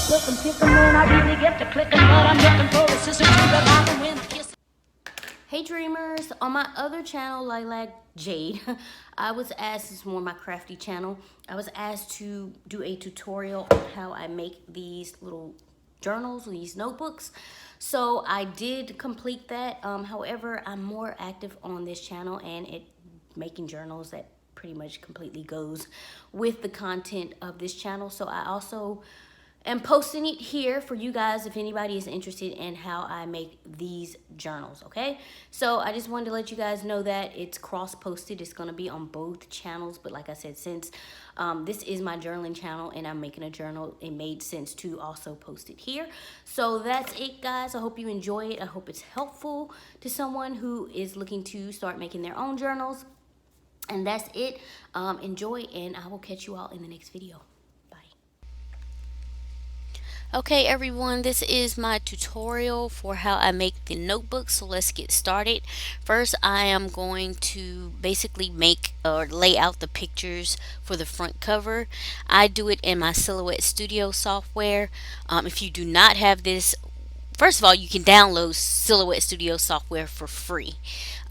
Took 'em, kick 'em, and I really get to clicking, but I'm looking for a sister to the bottom when the kiss. Hey dreamers, on my other channel, Lilac Jade, I was asked, this is more my crafty channel, I was asked to do a tutorial on how I make these little journals, these notebooks. So I did complete that. However, I'm more active on this channel and it making journals that pretty much completely goes with the content of this channel. So I also am posting it here for you guys if anybody is interested in how I make these journals, okay? So I just wanted to let you guys know that it's cross-posted. It's going to be on both channels, but like I said, since this is my journaling channel and I'm making a journal, it made sense to also post it here. So that's it, guys. I hope you enjoy it. I hope it's helpful to someone who is looking to start making their own journals. And that's it. Enjoy, and I will catch you all in the next video. Okay everyone, this is my tutorial for how I make the notebook, so let's get started. First, I am going to basically make or lay out the pictures for the front cover. I do it in my Silhouette Studio software. If you do not have this, first of all, you can download Silhouette Studio software for free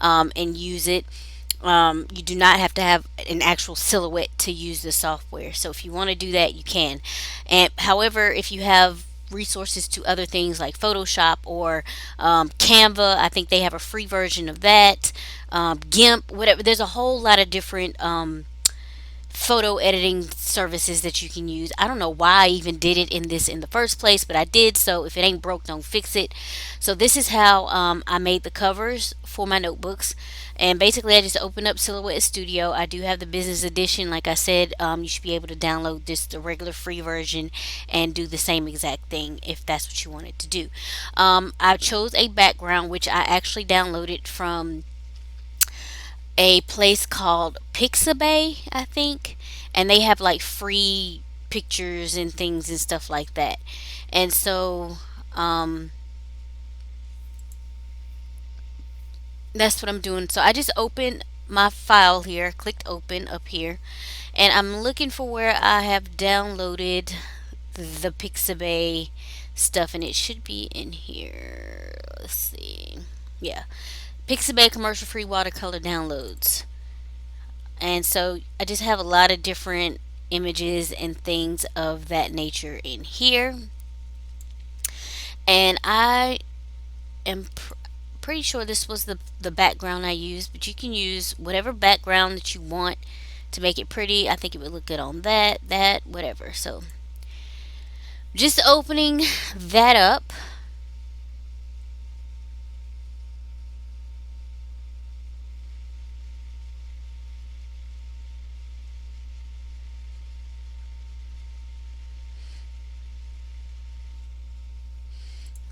and use it. You do not have to have an actual silhouette to use the software. So if you want to do that, you can. And however, if you have resources to other things like Photoshop or Canva, I think they have a free version of that. GIMP, whatever. There's a whole lot of different photo editing services that you can use. I don't know why I even did it in this in the first place, but I did. So if it ain't broke, don't fix it. So this is how I made the covers for my notebooks. And basically I just opened up Silhouette Studio. I do have the business edition. Like I said, you should be able to download this, the regular free version, and do the same exact thing if that's what you wanted to do. I chose a background which I actually downloaded from a place called Pixabay, I think, and they have like free pictures and things and stuff like that. And so that's what I'm doing. So I just opened my file here, clicked open up here, and I'm looking for where I have downloaded the Pixabay stuff, and it should be in here. Let's see. Yeah, Pixabay commercial free watercolor downloads. And so I just have a lot of different images and things of that nature in here. And I am pretty sure this was the background I used, but you can use whatever background that you want to make it pretty. I think it would look good on that, whatever. So just opening that up.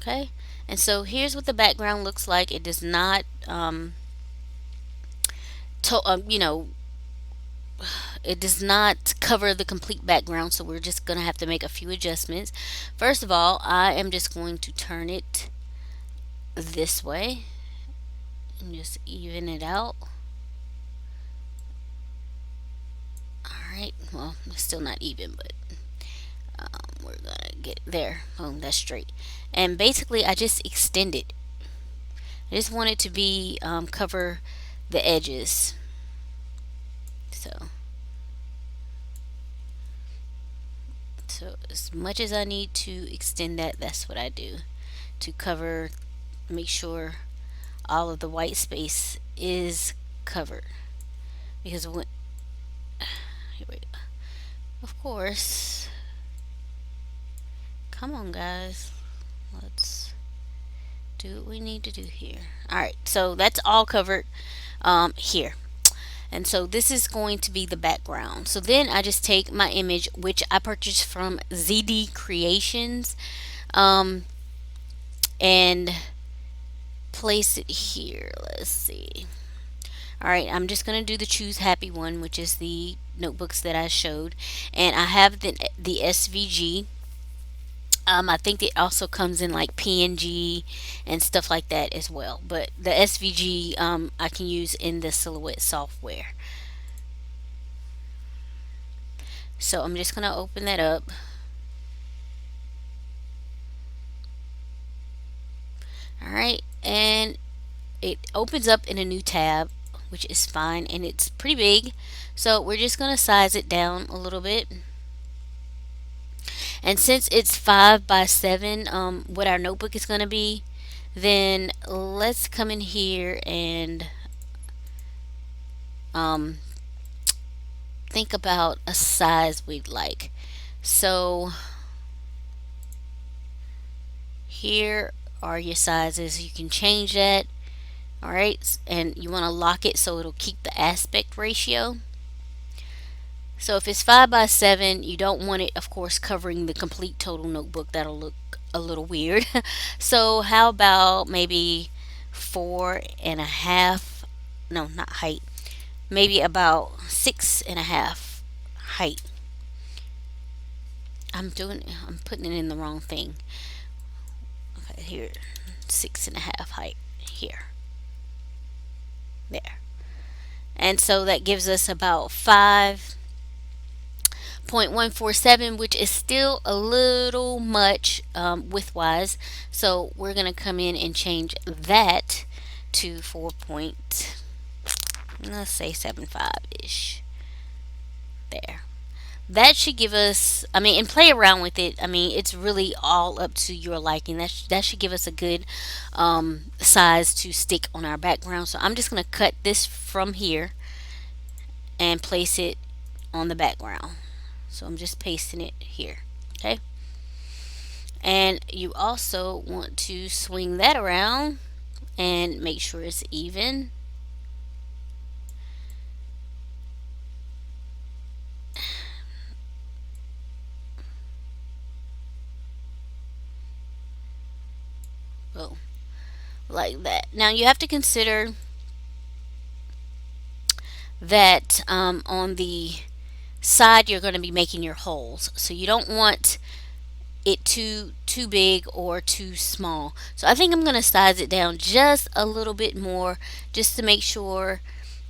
Okay, and so here's what the background looks like. It does not you know, it does not cover the complete background, so we're just gonna have to make a few adjustments. First of all, I am just going to turn it this way and just even it out. Alright, well, it's still not even, but we're gonna get there. Boom, that's straight. And basically I just extend it. I just want it to be cover the edges. So as much as I need to extend that, that's what I do to cover, make sure all of the white space is covered. Because when, here we go. Of course, come on guys, let's do what we need to do here. Alright, so that's all covered here. And so this is going to be the background. So then I just take my image, which I purchased from ZD Creations, and place it here. Let's see. Alright, I'm just going to do the Choose Happy one, which is the notebooks that I showed. And I have the SVG. I think it also comes in like PNG and stuff like that as well. But the SVG I can use in the Silhouette software. So I'm just going to open that up. it opens up in a new tab, which is fine, and it's pretty big. So we're just going to size it down a little bit. And since it's 5 by 7, what our notebook is going to be, then let's come in here and um, think about a size we'd like. So here are your sizes. You can change that. All right, and you want to lock it so it'll keep the aspect ratio. So if it's 5 by 7, you don't want it, of course, covering the complete total notebook. That'll look a little weird. So how about maybe 4.5? No, not height. Maybe about 6.5 height. I'm putting it in the wrong thing. Okay, here, 6.5 height here, there, and so that gives us about 5.147, which is still a little much width-wise. So we're gonna come in and change that to 4. Let's say 75 ish. There. That should give us, I mean, and play around with it. I mean, it's really all up to your liking. That should give us a good size to stick on our background. So I'm just going to cut this from here and place it on the background. So I'm just pasting it here. Okay. And you also want to swing that around and make sure it's even. Oh, like that. Now you have to consider that on the side you're going to be making your holes, so you don't want it too big or too small. So I think I'm going to size it down just a little bit more, just to make sure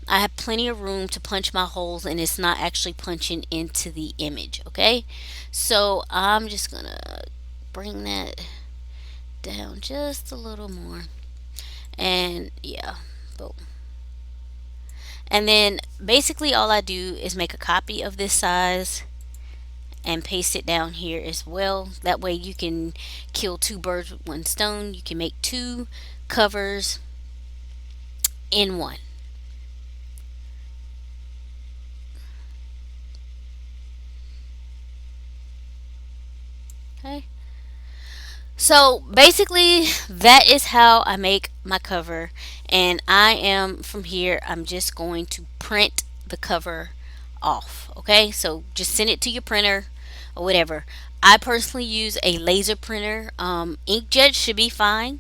I have plenty of room to punch my holes and it's not actually punching into the image. Okay, so I'm just gonna bring that down just a little more, and yeah, boom. And then basically all I do is make a copy of this size and paste it down here as well. That way you can kill two birds with one stone. You can make two covers in one. Okay. So basically that is how I make my cover, and I am from here I'm just going to print the cover off. Okay, so just send it to your printer or whatever. I personally use a laser printer. Inkjet should be fine.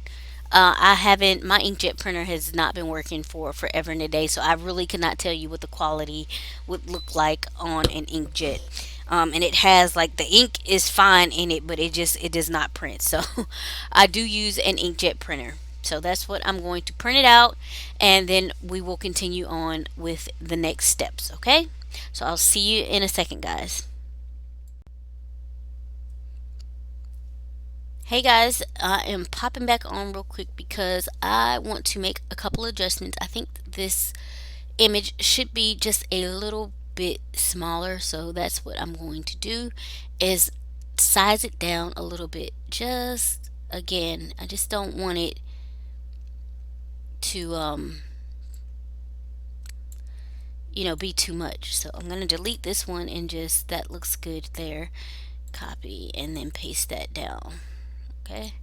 I haven't, my inkjet printer has not been working for forever and a day, so I really could not tell you what the quality would look like on an inkjet. And it has, like, the ink is fine in it, but it does not print. So I do use an inkjet printer. So that's what I'm going to print it out, and then we will continue on with the next steps. Okay, so I'll see you in a second, guys. Hey guys, I am popping back on real quick because I want to make a couple adjustments. I think this image should be just a little bit smaller, so that's what I'm going to do, is size it down a little bit. Just again, I just don't want it to be too much. So I'm going to delete this one, and just, that looks good there. Copy and then paste that down. Okay,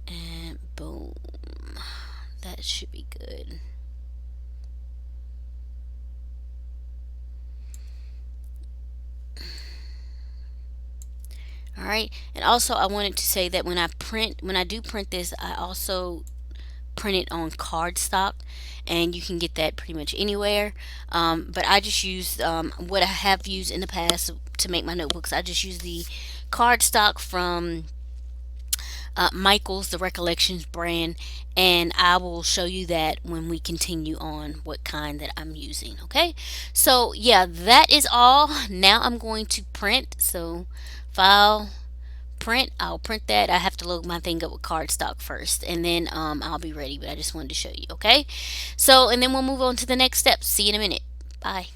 and boom, that should be good. All right, and also I wanted to say that when I do print this, I also print it on cardstock, and you can get that pretty much anywhere. But I just use what I have used in the past to make my notebooks. I just use the cardstock from Michael's, the Recollections brand, and I will show you that when we continue on what kind that I'm using. Okay, so yeah, that is all. Now I'm going to print. So file, print, I'll print that. I have to load my thing up with cardstock first, and then I'll be ready. But I just wanted to show you, okay? So, and then we'll move on to the next steps. See you in a minute. Bye.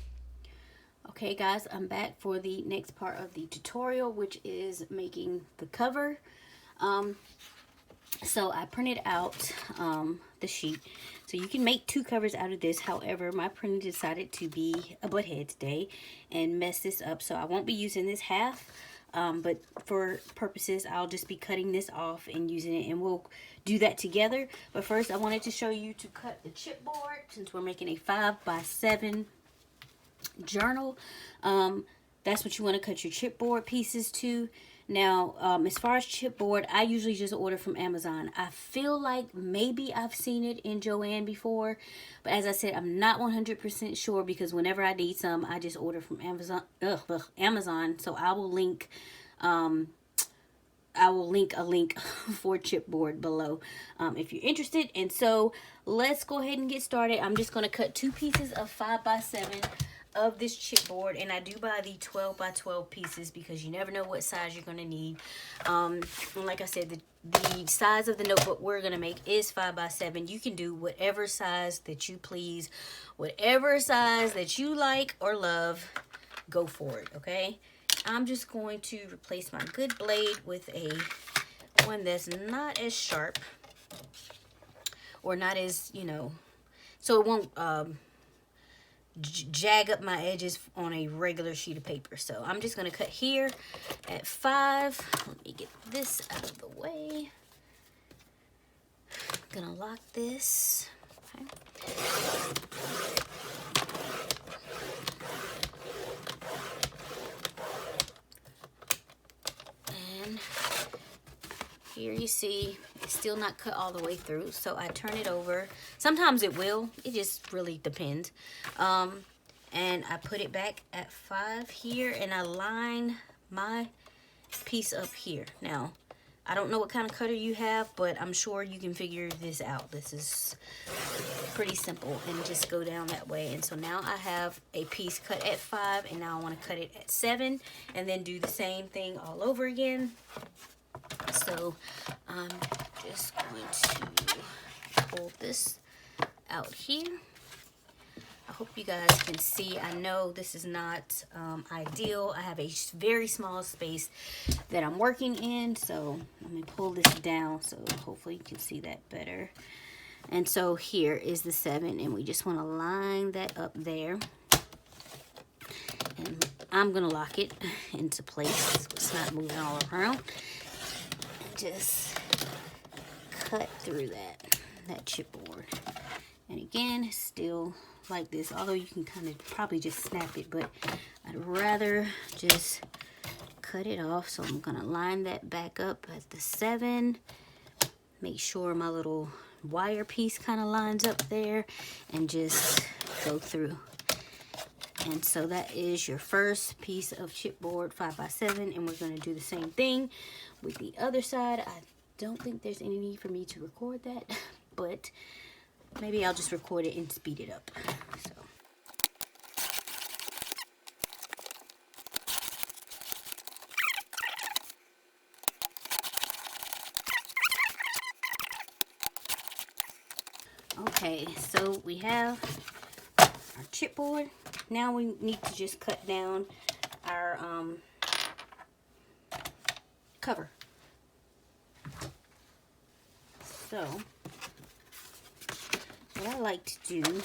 Okay, guys, I'm back for the next part of the tutorial, which is making the cover. So I printed out the sheet. So you can make 2 covers out of this. However, my printer decided to be a butthead today and mess this up. So I won't be using this half. But for purposes, I'll just be cutting this off and using it. And we'll do that together. But first, I wanted to show you to cut the chipboard. Since we're making a 5x7 journal. That's what you want to cut your chipboard pieces to. Now, as far as chipboard, I usually just order from Amazon. I feel like maybe I've seen it in Joann before, but as I said, I'm not 100% sure because whenever I need some, I just order from Amazon. Amazon. So I will link a link for chipboard below if you're interested. And so let's go ahead and get started. I'm just going to cut 2 pieces of 5x7 of this chipboard, and I do buy the 12x12 pieces because you never know what size you're going to need. And like I said, the size of the notebook we're going to make is 5x7. You can do whatever size that you please, whatever size that you like or love, go for it, okay? I'm just going to replace my good blade with a one that's not as sharp or not as, you know, so it won't jag up my edges on a regular sheet of paper. So I'm just going to cut here at 5. Let me get this out of the way. I'm going to lock this. Okay. And here you see it's still not cut all the way through, so I turn it over. Sometimes it will, it just really depends. And I put it back at 5 here, and I line my piece up here. Now, I don't know what kind of cutter you have, but I'm sure you can figure this out. This is pretty simple, and just go down that way. And so now I have a piece cut at 5, and now I want to cut it at 7, and then do the same thing all over again. So I'm just going to pull this out here. I hope you guys can see. I know this is not ideal. I have a very small space that I'm working in, so let me pull this down so hopefully you can see that better. And so here is the 7, and we just want to line that up there. And I'm going to lock it into place so it's not moving all around. Just cut through that chipboard, and again, still like this, although you can kind of probably just snap it, but I'd rather just cut it off. So I'm gonna line that back up at the 7, make sure my little wire piece kind of lines up there, and just go through. And so that is your first piece of chipboard, 5x7, and we're going to do the same thing with the other side. I don't think there's any need for me to record that, but maybe I'll just record it and speed it up. Okay, so we have our chipboard. Now we need to just cut down our cover. So what I like to do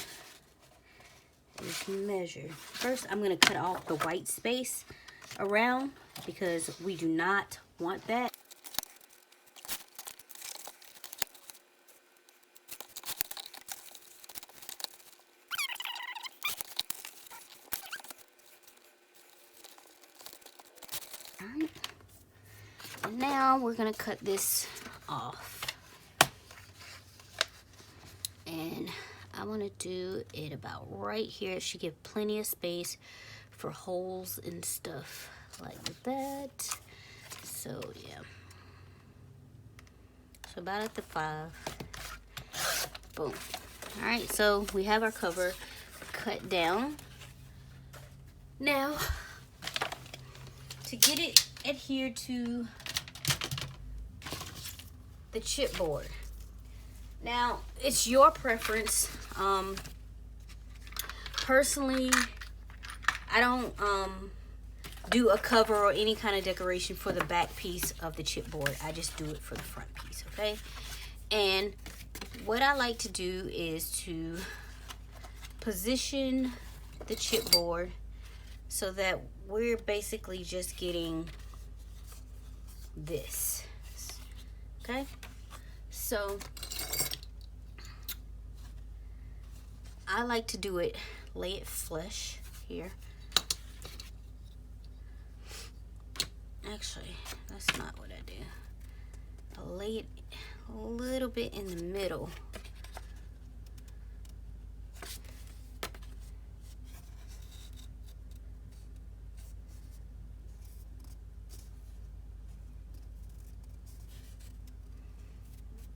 is measure. First, I'm going to cut off the white space around because we do not want that. Alright, and now we're going to cut this off. And I want to do it about right here. It should give plenty of space for holes and stuff like that. So, yeah. So, about at the 5. Boom. Alright, so we have our cover cut down. Now, to get it adhered to the chipboard. Now, it's your preference. Personally, I don't do a cover or any kind of decoration for the back piece of the chipboard. I just do it for the front piece, okay? And what I like to do is to position the chipboard so that we're basically just getting this, okay? So I like to do it, lay it flush here. Actually, that's not what I do. I lay it a little bit in the middle.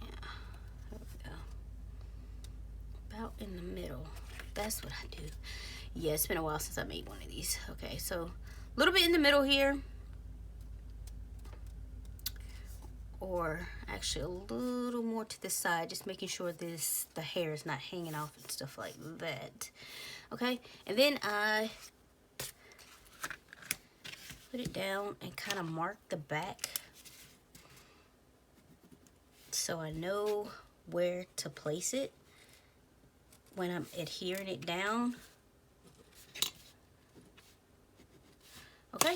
Yeah, there we go. About in the middle. That's what I do. Yeah, it's been a while since I made one of these. Okay, so a little bit in the middle here. Or actually a little more to the side, just making sure the hair is not hanging off and stuff like that. Okay, and then I put it down and kind of mark the back so I know where to place it when I'm adhering it down. Okay,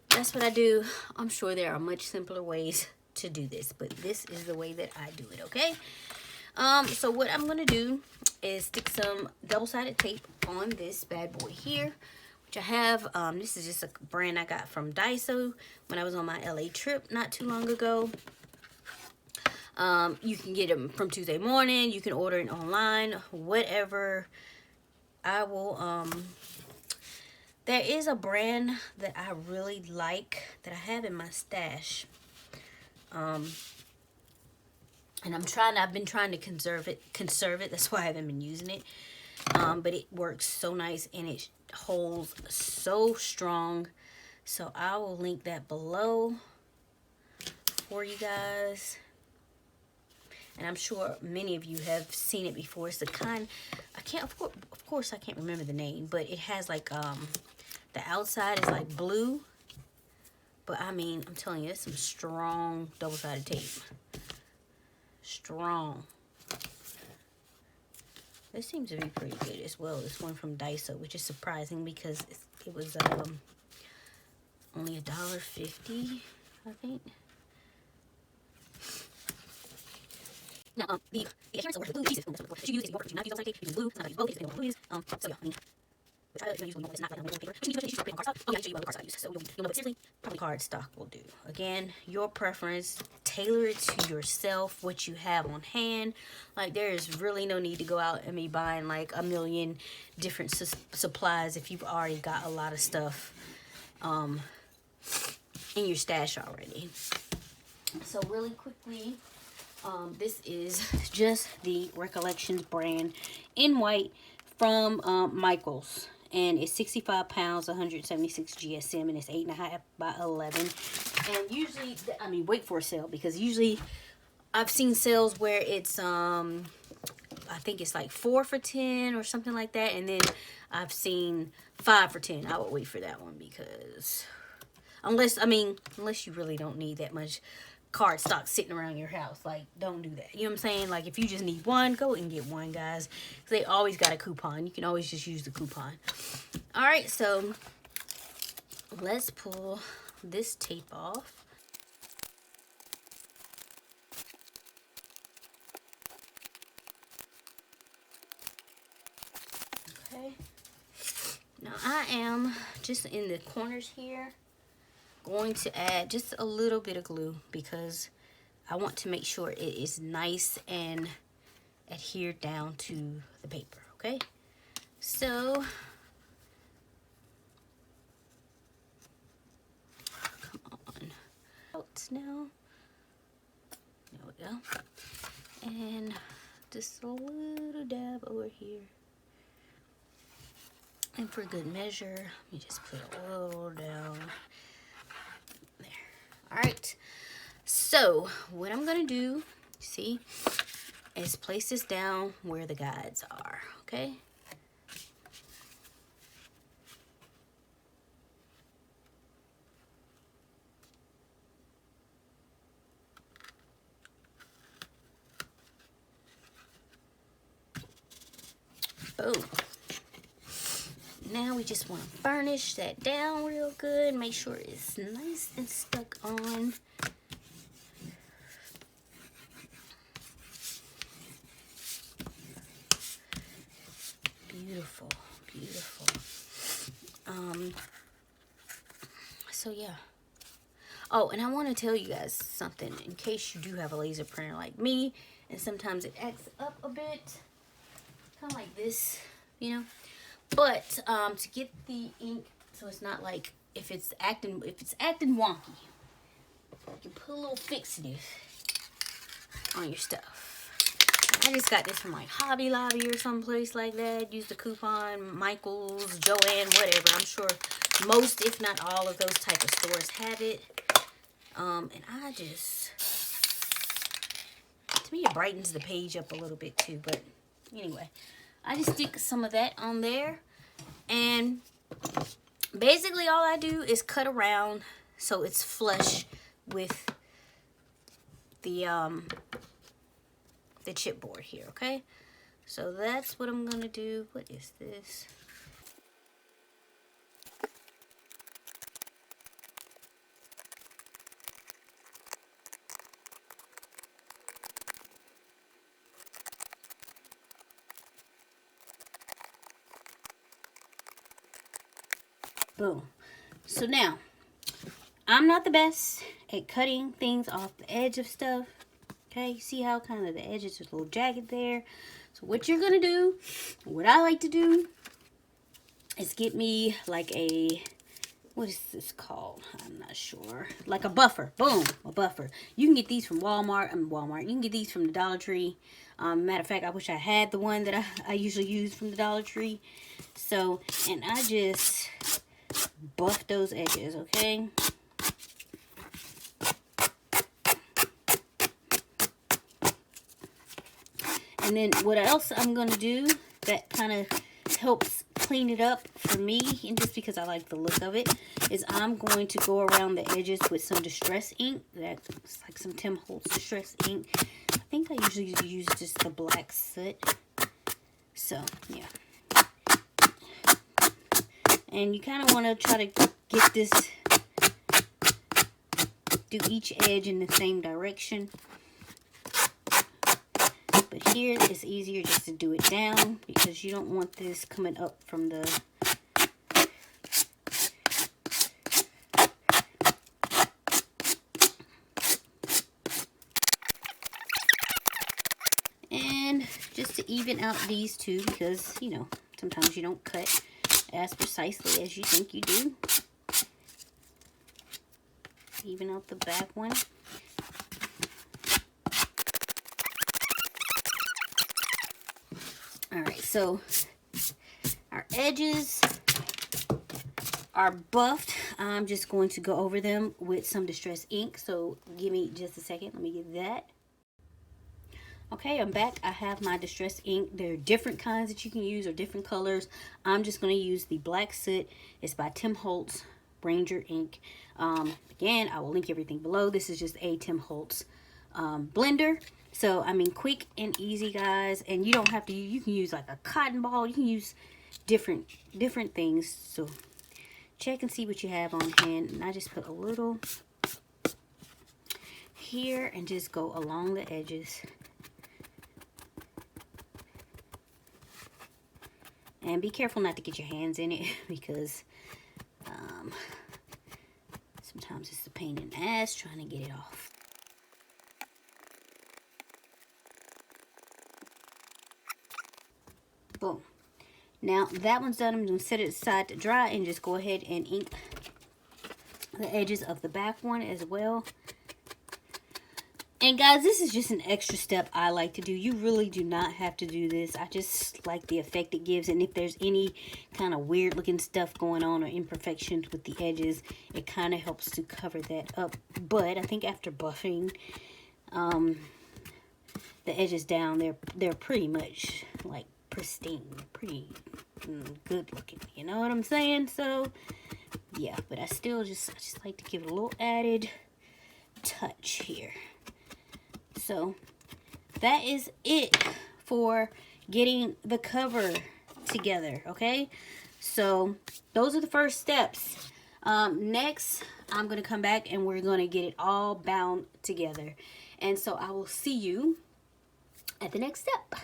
that's what I do. I'm sure there are much simpler ways to do this, but this is the way that I do it, okay? So what I'm gonna do is stick some double-sided tape on this bad boy here, which I have. This is just a brand I got from Daiso when I was on my LA trip not too long ago. You can get them from Tuesday Morning. You can order it online, whatever. I will, there is a brand that I really like that I have in my stash. And I've been trying to conserve it. That's why I haven't been using it. But it works so nice and it holds so strong. So I will link that below for you guys. And I'm sure many of you have seen it before. It's the kind, of course I can't remember the name, but it has like, the outside is like blue. But I mean, I'm telling you, it's some strong double-sided tape. Strong. This seems to be pretty good as well. This one from Daiso, which is surprising because it was only $1.50, I think. Now, the adherence of blue pieces, what you use if you want to not use double-sided tape, use blue, sometimes use both, depending on what blue is. So yeah, I mean, try to use one that's not like on paper. Which means you should on cardstock. Oh yeah, I show you what cardstock I use. So you'll know, but seriously, probably cardstock will do. Again, your preference. Tailor it to yourself, what you have on hand. Like, there is really no need to go out and be buying like a million different supplies if you've already got a lot of stuff in your stash already. So really quickly, this is just the Recollections brand in white from Michaels. And it's 65 pounds, 176 GSM, and it's 8.5 by 11. And usually, I mean, wait for a sale, because usually I've seen sales where it's, I think it's like 4 for $10 or something like that. And then I've seen 5 for $10. I would wait for that one because, unless you really don't need that much cardstock sitting around your house. Like, don't do that. You know what I'm saying? Like, if you just need one, go and get one, guys. They always got a coupon. You can always just use the coupon. All right, so let's pull this tape off. Okay. Now, I am just in the corners here going to add just a little bit of glue because I want to make sure it is nice and adhered down to the paper, okay? So, come on. Out now. There we go. And just a little dab over here. And for good measure, let me just put a little down. All right, So what I'm gonna do, see, is place this down where the guides are, okay? Boom. Now we just want to burnish that down real good. Make sure it's nice and stuck on. Beautiful, beautiful. So yeah. Oh, and I want to tell you guys something in case you do have a laser printer like me, and sometimes it acts up a bit, kind of like this, you know. But to get the ink so it's not like if it's acting wonky, you can put a little fixative on your stuff. I just got this from like Hobby Lobby or someplace like that. Use the coupon, Michael's, Joann, whatever. I'm sure most, if not all, of those type of stores have it. And I just, to me, it brightens the page up a little bit too. But anyway, I just stick some of that on there. And basically all I do is cut around so it's flush with the chipboard here, okay? So that's what I'm gonna do. What is this? Boom. So now, I'm not the best at cutting things off the edge of stuff. Okay, see how kind of the edges are a little jagged there. So what you're gonna do, what I like to do, is get me like a, what is this called? I'm not sure. Like a buffer. Boom, a buffer. You can get these from Walmart. You can get these from the Dollar Tree. Matter of fact, I wish I had the one that I usually use from the Dollar Tree. So, and I just buff those edges, okay? And then what else I'm going to do that kind of helps clean it up for me, and just because I like the look of it, is I'm going to go around the edges with some distress ink. That's like some Tim Holtz distress ink. I think I usually use just the black soot. So, yeah. And you kind of want to try to get this, do each edge in the same direction. But here it's easier just to do it down because you don't want this coming up from the and just to even out these two, because you know sometimes you don't cut as precisely as you think you do. Even out the back one. Alright, so our edges are buffed. I'm just going to go over them with some distress ink. So give me just a second. Let me get that. Okay, I'm back. I have my distress ink. There are different kinds that you can use or different colors. I'm just going to use the black soot. It's by Tim Holtz Ranger ink. Again, I will link everything below. This is just a Tim Holtz blender. So, I mean, quick and easy, guys. And you don't have to, you can use like a cotton ball. You can use different things. So, check and see what you have on hand. And I just put a little here and just go along the edges. And be careful not to get your hands in it because sometimes it's a pain in the ass trying to get it off. Boom. Now that one's done. I'm going to set it aside to dry and just go ahead and ink the edges of the back one as well. And guys, this is just an extra step I like to do. You really do not have to do this. I just like the effect it gives. And if there's any kind of weird looking stuff going on or imperfections with the edges, it kind of helps to cover that up. But I think after buffing the edges down, they're pretty much like pristine, pretty good looking. You know what I'm saying? So yeah, but I just like to give it a little added touch here. So that is it for getting the cover together, okay? So those are the first steps. Next, I'm going to come back and we're going to get it all bound together. And so I will see you at the next step.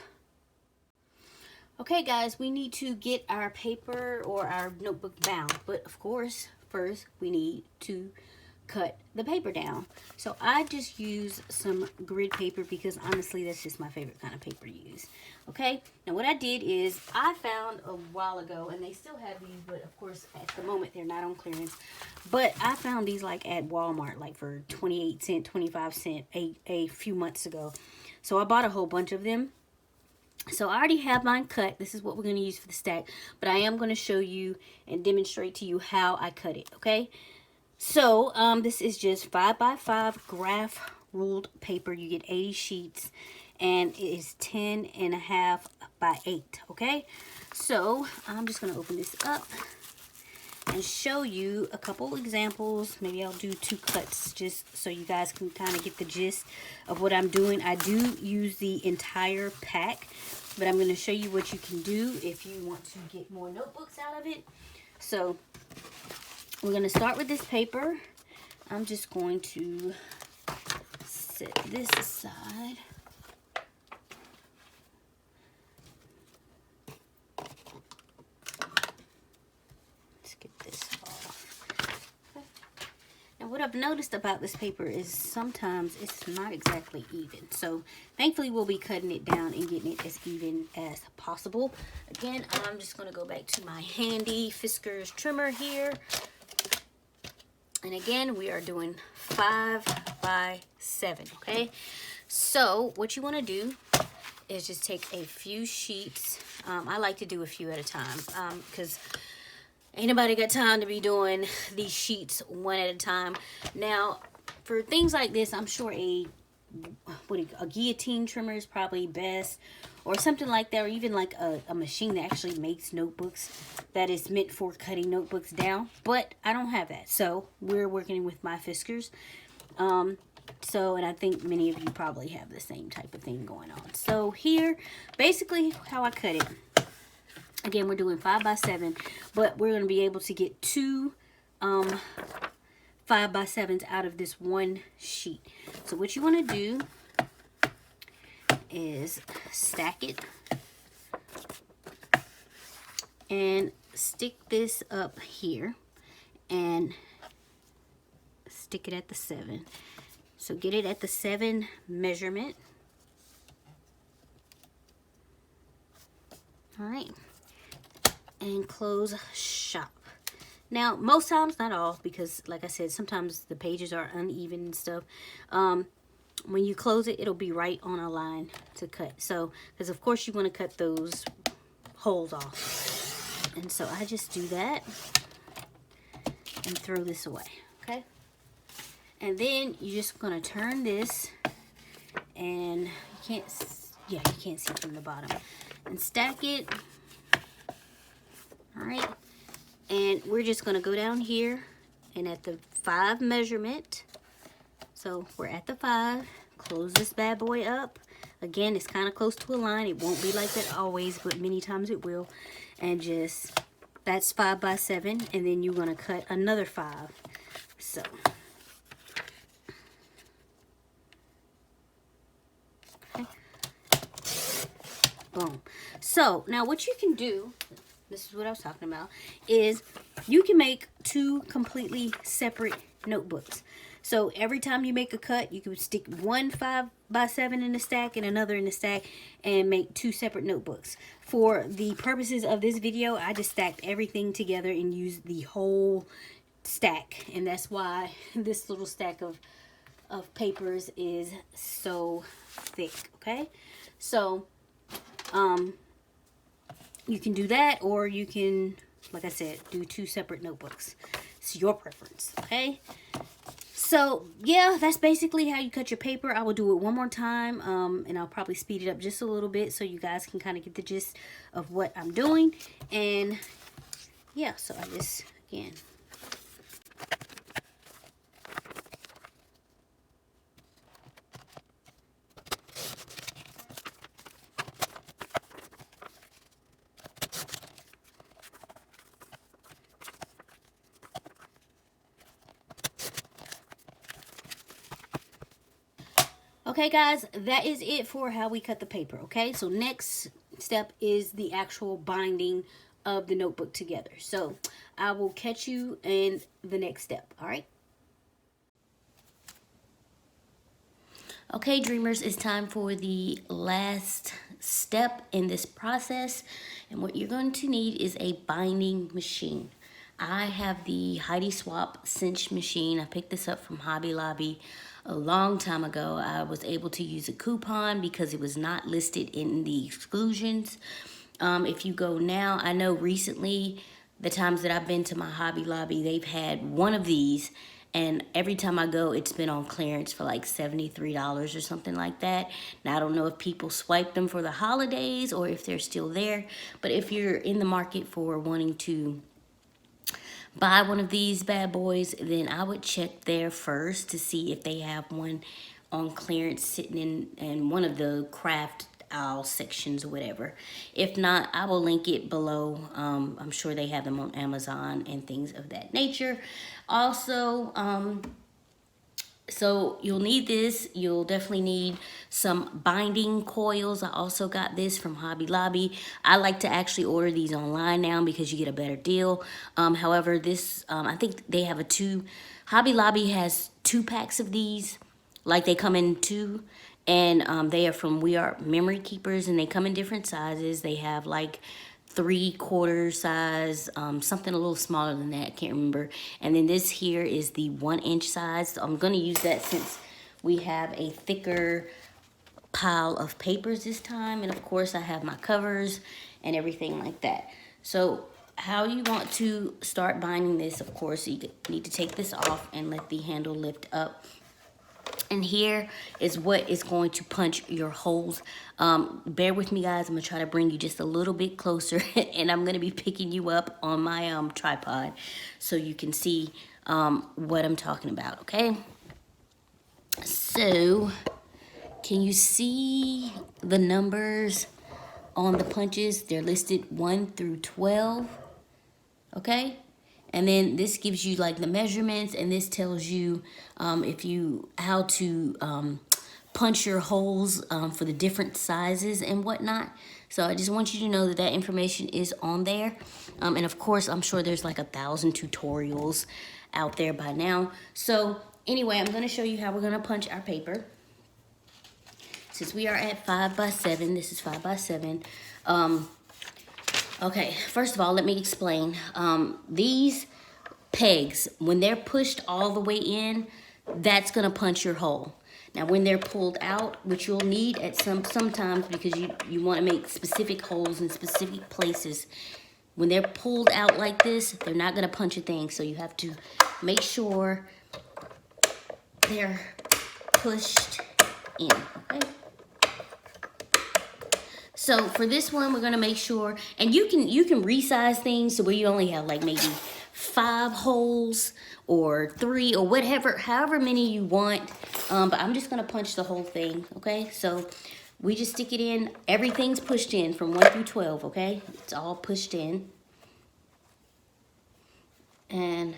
Okay, guys, we need to get our paper or our notebook bound. But, of course, first we need to cut the paper down. So I just use some grid paper because honestly that's just my favorite kind of paper to use. Okay, now what I did is I found a while ago, and they still have these, but of course at the moment they're not on clearance, but I found these like at Walmart like for 28 cents 25 cents a few months ago. So I bought a whole bunch of them. So I already have mine cut. This is what we're going to use for the stack, but I am going to show you and demonstrate to you how I cut it. Okay, so this is just 5x5 graph ruled paper. You get 80 sheets, and it is 10.5 by 8. Okay, so I'm just going to open this up and show you a couple examples. Maybe I'll do 2 cuts just so you guys can kind of get the gist of what I'm doing. I do use the entire pack, but I'm going to show you what you can do if you want to get more notebooks out of it. So we're going to start with this paper. I'm just going to set this aside. Let's get this off. Okay. Now what I've noticed about this paper is sometimes it's not exactly even. So thankfully we'll be cutting it down and getting it as even as possible. Again, I'm just going to go back to my handy Fiskars trimmer here. And again, we are doing 5x7, okay? So what you want to do is just take a few sheets. I like to do a few at a time because ain't nobody got time to be doing these sheets one at a time. Now, for things like this, I'm sure a guillotine trimmer is probably best, or something like that, or even like a machine that actually makes notebooks that is meant for cutting notebooks down. But I don't have that, so we're working with my Fiskars. And I think many of you probably have the same type of thing going on. So here, basically how I cut it. Again, we're doing 5x7, but we're going to be able to get 2 5x7s out of this one sheet. So what you want to do is stack it and stick this up here and stick it at the 7. So get it at the 7 measurement. All right, and close shop. Now, most times, not all, because like I said, sometimes the pages are uneven and stuff. When you close it, it'll be right on a line to cut. So, because of course you want to cut those holes off. And so I just do that and throw this away, okay? And then you're just going to turn this, and you can't see from the bottom, and stack it. All right, and we're just going to go down here and at the 5 measurement. So we're at the 5. Close this bad boy up. Again, it's kind of close to a line. It won't be like that always, but many times it will. And just, that's 5x7, and then you're going to cut another 5. So okay. Boom. So now what you can do, this is what I was talking about, is you can make 2 completely separate notebooks. So every time you make a cut, you can stick one 5x7 in the stack and another in the stack and make 2 separate notebooks. For the purposes of this video, I just stacked everything together and used the whole stack. And that's why this little stack of of papers is so thick, okay? So, you can do that, or you can, like I said, do 2 separate notebooks. It's your preference, okay? So, yeah, that's basically how you cut your paper. I will do it one more time, and I'll probably speed it up just a little bit so you guys can kind of get the gist of what I'm doing. And, yeah, so I just, again... Okay, guys, that is it for how we cut the paper, okay? So next step is the actual binding of the notebook together. So I will catch you in the next step, all right? Okay, dreamers, it's time for the last step in this process. And what you're going to need is a binding machine. I have the Heidi Swap Cinch machine. I picked this up from Hobby Lobby a long time ago. I was able to use a coupon because it was not listed in the exclusions. If you go now, I know recently, the times that I've been to my Hobby Lobby, they've had one of these, and every time I go, it's been on clearance for like $73 or something like that. Now, I don't know if people swipe them for the holidays or if they're still there, but if you're in the market for wanting to buy one of these bad boys, then I would check there first to see if they have one on clearance sitting in one of the craft aisle sections or whatever. If not, I will link it below. I'm sure they have them on Amazon and things of that nature. Also, so you'll need this. You'll definitely need some binding coils. I also got this from Hobby Lobby. I like to actually order these online now because you get a better deal. However, this, I think they have Hobby Lobby has 2 packs of these. Like they come in 2. And they are from We Are Memory Keepers, and they come in different sizes. They have like 3/4 size, something a little smaller than that, can't remember. And then this here is the 1-inch size. So I'm gonna use that since we have a thicker pile of papers this time. And of course I have my covers and everything like that. So how you want to start binding this, of course, you need to take this off and let the handle lift up. And here is what is going to punch your holes. Bear with me, guys. I'm going to try to bring you just a little bit closer. And I'm going to be picking you up on my tripod so you can see what I'm talking about, okay? So, can you see the numbers on the punches? They're listed 1 through 12, okay? And then this gives you like the measurements, and this tells you how to punch your holes for the different sizes and whatnot. So I just want you to know that that information is on there. And of course, I'm sure there's like 1,000 tutorials out there by now. So anyway, I'm going to show you how we're going to punch our paper. Since we are at 5x7, this is 5x7. Okay, first of all, let me explain. These pegs, when they're pushed all the way in, that's gonna punch your hole. Now, when they're pulled out, which you'll need at sometimes because you want to make specific holes in specific places. When they're pulled out like this, they're not gonna punch a thing. So you have to make sure they're pushed in, okay? So for this one, we're gonna make sure, and you can resize things so where you only have like maybe 5 holes or 3 or whatever, however many you want. But I'm just gonna punch the whole thing, okay? So we just stick it in. Everything's pushed in from 1 through 12, okay? It's all pushed in. And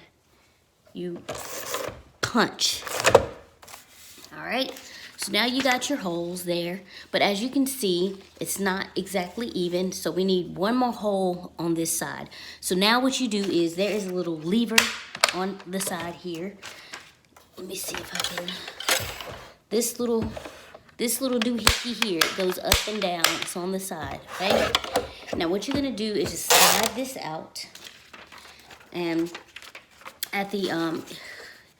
you punch. All right. So now you got your holes there, but as you can see, it's not exactly even, so we need one more hole on this side. So now what you do is there is a little lever on the side here. Let me see if I can, this little doohickey here, it goes up and down, it's on the side, okay? Now what you're gonna do is just slide this out, and at the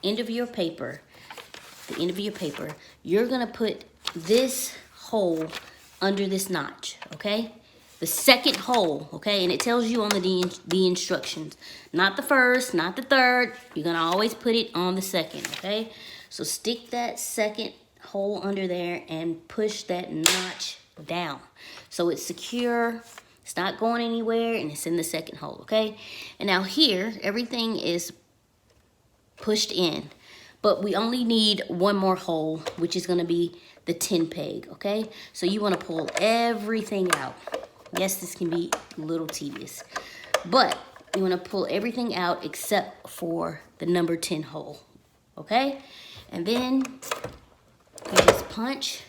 end of your paper, the end of your paper, you're gonna put this hole under this notch, okay? The second hole, okay? And it tells you on the instructions. Not the first, not the third. You're gonna always put it on the second, okay? So stick that second hole under there and push that notch down. So it's secure, it's not going anywhere, and it's in the second hole, okay? And now here, everything is pushed in, but we only need one more hole, which is gonna be the 10 peg, okay? So you wanna pull everything out. Yes, this can be a little tedious, but you wanna pull everything out except for the number 10 hole, okay? And then you just punch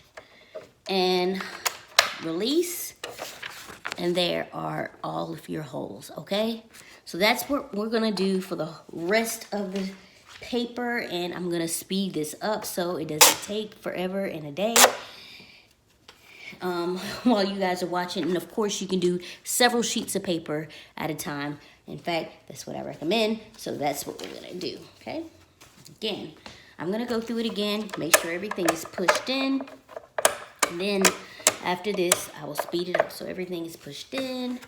and release, and there are all of your holes, okay? So that's what we're gonna do for the rest of the paper, and I'm gonna speed this up so it doesn't take forever and a day while you guys are watching. And of course you can do several sheets of paper at a time. In fact, that's what I recommend. So that's what we're gonna do, okay? Again, I'm gonna go through it again, make sure everything is pushed in, and then after this I will speed it up so everything is pushed in.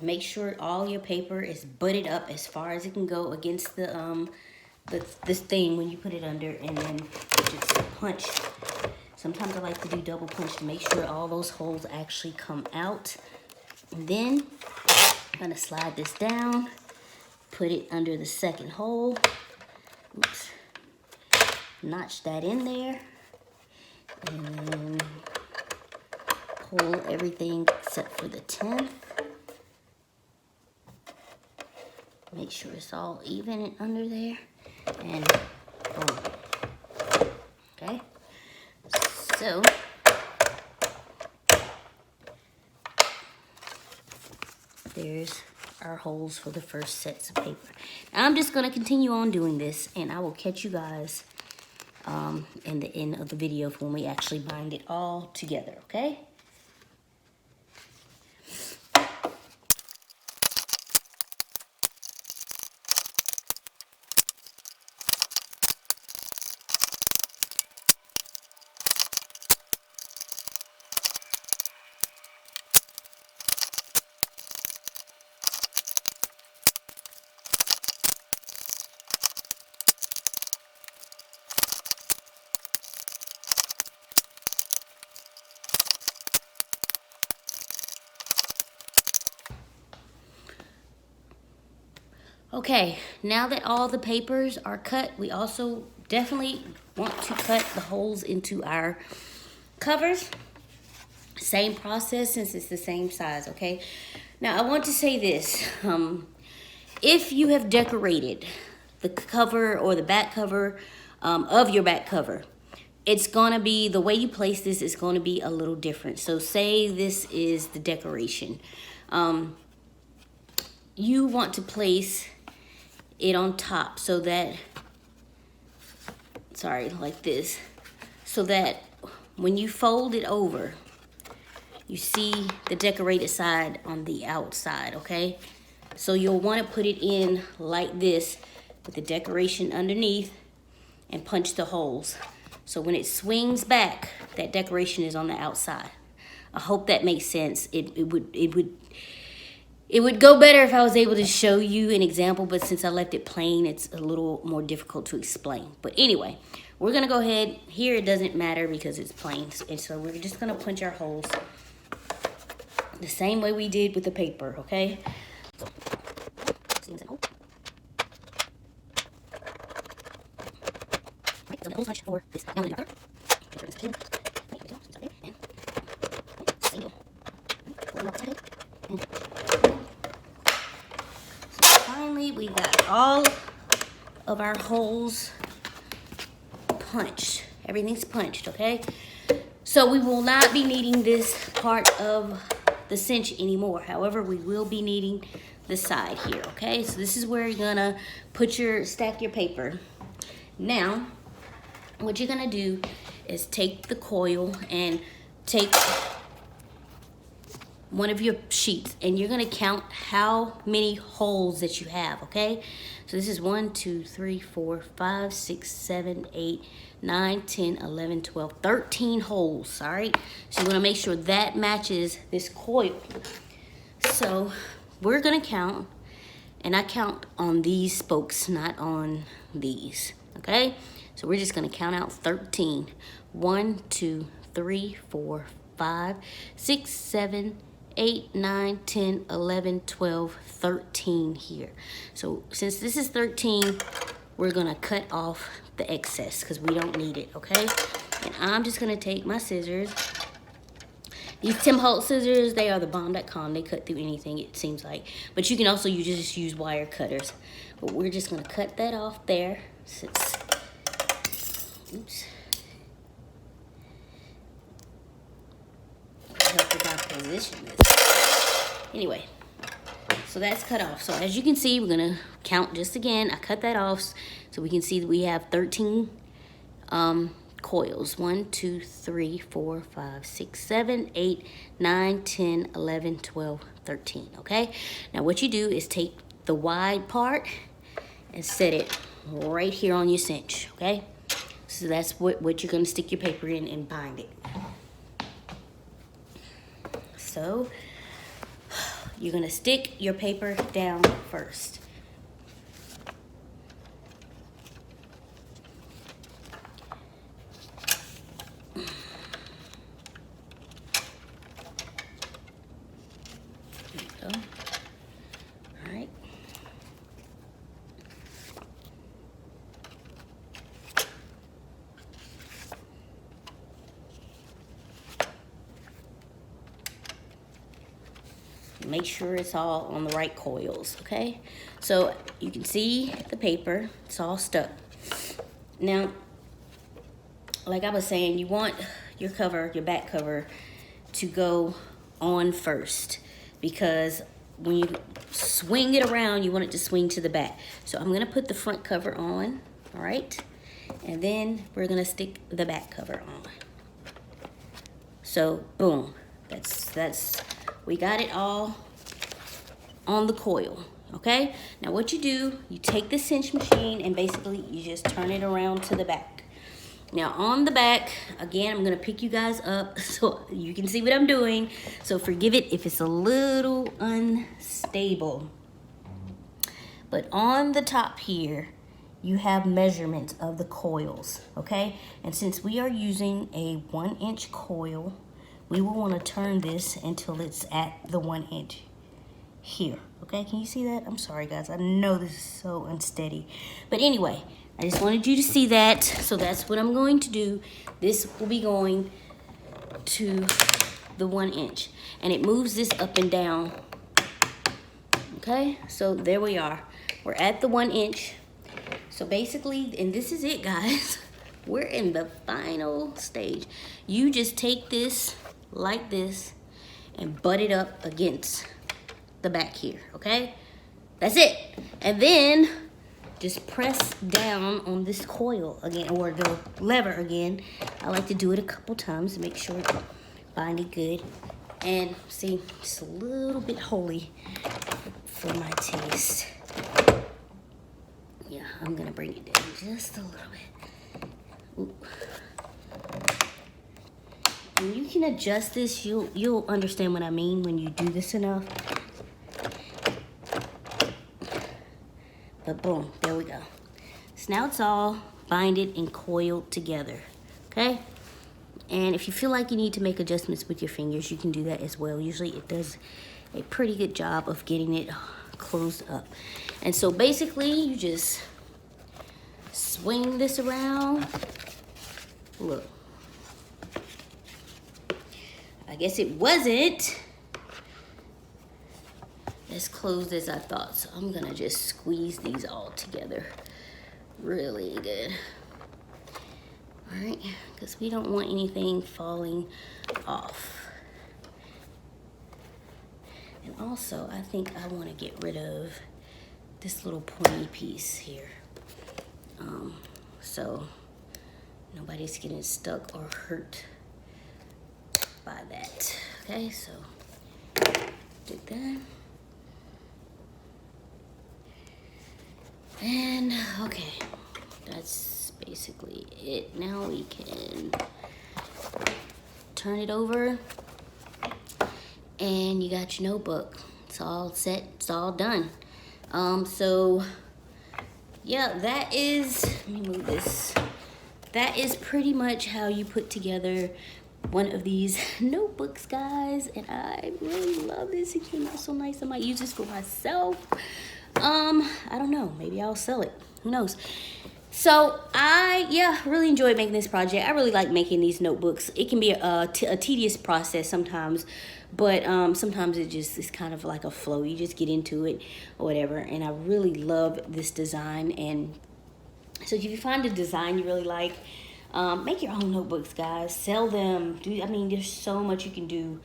Make sure all your paper is butted up as far as it can go against this thing when you put it under, and then just punch. Sometimes I like to do double punch to make sure all those holes actually come out. And then I'm gonna slide this down, put it under the second hole. Oops. Notch that in there, and pull everything except for the 10th. Make sure it's all even and under there, and boom. Okay, so there's our holes for the first sets of paper. Now I'm just gonna continue on doing this, and I will catch you guys in the end of the video when we actually bind it all together, okay? Okay, now that all the papers are cut, we also definitely want to cut the holes into our covers. Same process since it's the same size, okay? Now I want to say this. If you have decorated the cover or the back cover of your back cover, it's gonna be, the way you place this is gonna be a little different. So say this is the decoration. You want to place it on top so that, sorry, like this, so that when you fold it over, you see the decorated side on the outside, okay? So you'll want to put it in like this with the decoration underneath and punch the holes. So when it swings back, that decoration is on the outside. I hope that makes sense. It would go better if I was able to show you an example, but since I left it plain, it's a little more difficult to explain. But anyway, we're gonna go ahead. Here it doesn't matter because it's plain. And so we're just gonna punch our holes the same way we did with the paper, okay? So, the holes punch for this. Now another. Finally, we got all of our holes punched. Everything's punched, okay? So we will not be needing this part of the cinch anymore. However, we will be needing the side here, okay? So this is where you're gonna stack your paper. Now, what you're gonna do is take the coil and take one of your sheets, and you're gonna count how many holes that you have, okay? So this is 1, 2, 3, 4, 5, 6, 7, 8, 9, 10, 11, 12, 13 holes, all right? So you wanna make sure that matches this coil. So we're gonna count, and I count on these spokes, not on these, okay? So we're just gonna count out 13. 1, 2, 3, 4, 5, 6, 7, 8, 9, 10, 11, 12, 13 here. So since this is 13, we're gonna cut off the excess because we don't need it, okay? And I'm just gonna take my scissors. These Tim Holtz scissors, they are the bomb.com. They cut through anything, it seems like. But you can also just use wire cutters. But we're just gonna cut that off there since, oops. I forgot to position this. Anyway, so that's cut off. So as you can see, we're gonna count just again. I cut that off so we can see that we have 13 coils. 1, 2, 3, 4, 5, 6, 7, 8, 9, 10, 11, 12, 13, okay? Now what you do is take the wide part and set it right here on your cinch, okay? So that's what you're gonna stick your paper in and bind it. So you're gonna stick your paper down first. There you go. All right. Make sure it's all on the right coils, okay? So you can see the paper, it's all stuck. Now, like I was saying, you want your cover, your back cover, to go on first because when you swing it around, you want it to swing to the back. So I'm gonna put the front cover on, all right? And then we're gonna stick the back cover on. So boom, we got it all on the coil, okay? Now what you do, you take the cinch machine and basically you just turn it around to the back. Now on the back, again, I'm gonna pick you guys up so you can see what I'm doing. So forgive it if it's a little unstable. But on the top here, you have measurements of the coils, okay? And since we are using a 1-inch coil, we will want to turn this until it's at the 1 inch here, okay? Can you see that? I'm sorry, guys. I know this is so unsteady. But anyway, I just wanted you to see that. So that's what I'm going to do. This will be going to the 1 inch. And it moves this up and down, okay? So there we are. We're at the 1 inch. So basically, and this is it, guys. We're in the final stage. You just take this like this and butt it up against the back here, okay? That's it. And then just press down on this coil again, or the lever again. I like to do it a couple times to make sure it's binding good. And see, it's a little bit holy for my taste. Yeah, I'm gonna bring it down just a little bit. Ooh. And you can adjust this. You'll understand what I mean when you do this enough. But boom, there we go. So now it's all binded and coiled together, okay? And if you feel like you need to make adjustments with your fingers, you can do that as well. Usually it does a pretty good job of getting it closed up. And so basically you just swing this around. Look. I guess it wasn't as closed as I thought. So I'm gonna just squeeze these all together really good. All right, because we don't want anything falling off. And also, I think I want to get rid of this little pointy piece here. So nobody's getting stuck or hurt by that. Okay, so Did that. And okay, that's basically it. Now we can turn it over, and you got your notebook. It's all set, it's all done. So yeah, that is, let me move this. That is pretty much how you put together one of these notebooks, guys. And I really love this. It came out so nice. I might use this for myself. I don't know. Maybe I'll sell it. Who knows? So I really enjoyed making this project. I really like making these notebooks. It can be a tedious process sometimes, but sometimes it just is kind of like a flow. You just get into it or whatever. And I really love this design. And so if you find a design you really like, make your own notebooks, guys. Sell them. I mean, there's so much you can do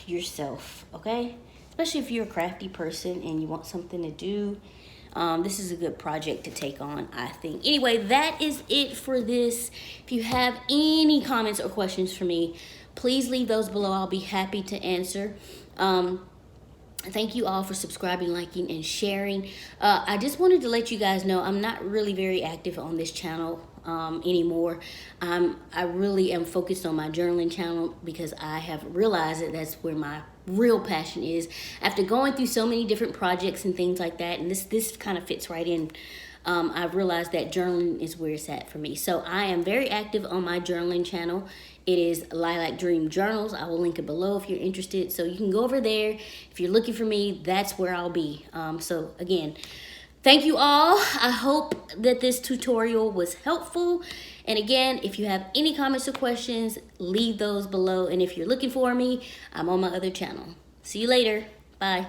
yourself, okay? Especially if you're a crafty person and you want something to do. This is a good project to take on, I think. Anyway, that is it for this. If you have any comments or questions for me, please leave those below. I'll be happy to answer. Thank you all for subscribing, liking, and sharing. I just wanted to let you guys know I'm not really very active on this channel anymore. I really am focused on my journaling channel because I have realized that that's where my real passion is. After going through so many different projects and things like that, and this kind of fits right in, I've realized that journaling is where it's at for me. So I am very active on my journaling channel. It is Lilac Dream Journals. I will link it below if you're interested. So you can go over there. If you're looking for me, that's where I'll be. So again, thank you all. I hope that this tutorial was helpful. And again, if you have any comments or questions, leave those below. And if you're looking for me, I'm on my other channel. See you later. Bye.